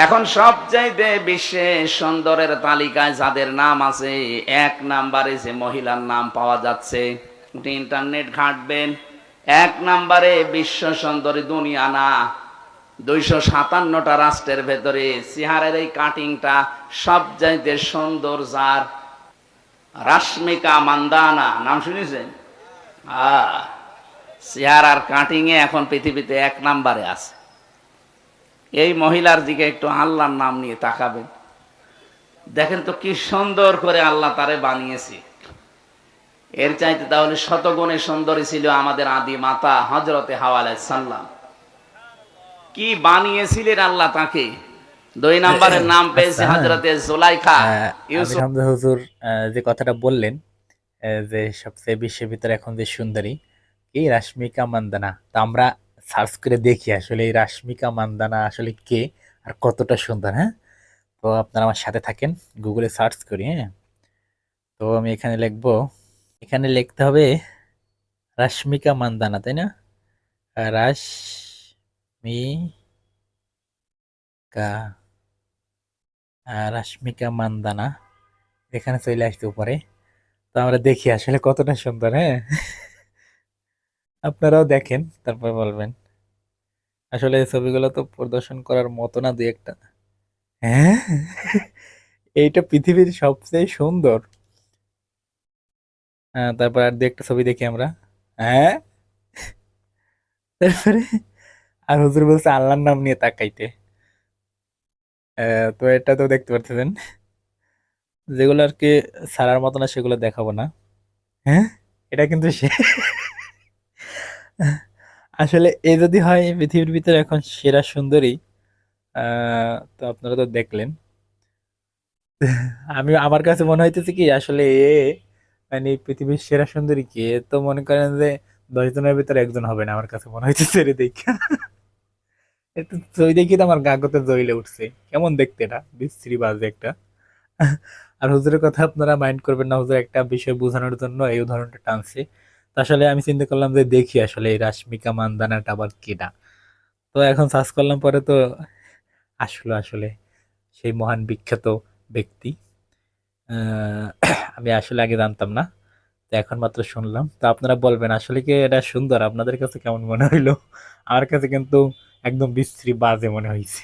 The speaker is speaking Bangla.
এখন সবচাইতে বিশ্বে সুন্দরের তালিকায় যাদের নাম আছে, 1 নম্বরে যে মহিলার নাম পাওয়া যাচ্ছে, আপনি ইন্টারনেট ঘাঁটবেন, 1 নম্বরে বিশ্ব সুন্দরী দুনিয়া না, 257টা রাষ্ট্রের ভেতরে চেহারের এই কাটিংটা সবচাইতে সুন্দর যার, রাশ্মিকা মান্দানা নাম শুনেছেন? চেহারার কাটিং এ এখন পৃথিবীতে 1 নম্বরে আছে। এই মহিলার দিকে একটু আল্লাহর নাম নিয়ে তাকাবেন, দেখেন তো কি সুন্দর করে আল্লাহ তারে বানিয়েছে। এর চাইতে তাহলে শতগুণে সুন্দরী ছিল আমাদের আদি মাতা হযরতে হাওয়া আলাইহিস সালাম। কি বানিয়েছিলেন আল্লাহ তাকে। 2 নম্বরের নাম পেয়েছে আচ্ছা, হ্যাঁ, হযরতে জুলাইখা আমির ইউসুফ। হামজা হুজুর যে কথাটা বললেন, যে সবচেয়ে বিশ্বের ভিতরে এখন যে সুন্দরী এই রাশ্মিকা মান্দানা, তা আমরা সার্চ করে দেখি আসলে এই রাশ্মিকা মান্দানা আসলে কে আর কতটা সুন্দর। হ্যাঁ, তো আপনারা আমার সাথে থাকেন, গুগলে সার্চ করি। হ্যাঁ, তো আমি এখানে লিখবো, এখানে লিখতে হবে রাশ্মিকা মান্দানা, তাই না? রাশ্মিকা, রাশ্মিকা মান্দানা এখানে চলে আসতে উপরে। তো আমরা দেখি আসলে কতটা সুন্দর। হ্যাঁ, আপনারাও দেখেন, তারপর বলবেন। আসলে এই ছবিগুলো তো প্রদর্শন করার মতো না, দুই একটা। হ্যাঁ, এইটা পৃথিবীর সবচেয়ে সুন্দর। হ্যাঁ, তারপর আর দু একটা ছবি দেখি আমরা। হ্যাঁ, তারপরে আর হুজুর বলছে আল্লাহর নাম নিয়ে তাকাইতে। তো এটা তো দেখতে পারতেছেন, যেগুলো আর কি ছাড়ার মতো না সেগুলো দেখাবো না। হ্যাঁ, এটা কিন্তু সে আসলে এ যদি হয় পৃথিবীর ভিতরে এখন সেরা সুন্দরী, তো আপনারা তো দেখলেন। আমার কাছে মনে হইতেছে কি আসলে এ মানে পৃথিবীর সেরা সুন্দরী কি, এ তো মনে করেন যে 10 জনের ভিতরে একজন হবে না, আমার কাছে মনে হইতেছে রে দেখা। একটু ছবি দেখি তো আমার গা গোতে জ্বলে উঠছে, কেমন দেখতে এটা বিশ্রী বাজে একটা। আর হুজুরের কথা আপনারা মাইন্ড করবেন না, হুজুর একটা বিষয় বোঝানোর জন্য এই উদাহরণটা টানছে। তো আসলে আমি চিন্তা করলাম যে দেখি আসলে এই রাশ্মিকা মান্দানাটা আবার কেডা। তো এখন সার্চ করলাম, পরে তো আসলে আসলে সেই মহান বিখ্যাত ব্যক্তি। আহ, আমি আসলে আগে জানতাম না, তো এখন মাত্র শুনলাম। তো আপনারা বলবেন আসলে কি এটা সুন্দর, আপনাদের কাছে কেমন মনে হইলো? আমার কাছে কিন্তু একদম বিশ্রী বাজে মনে হয়েছে।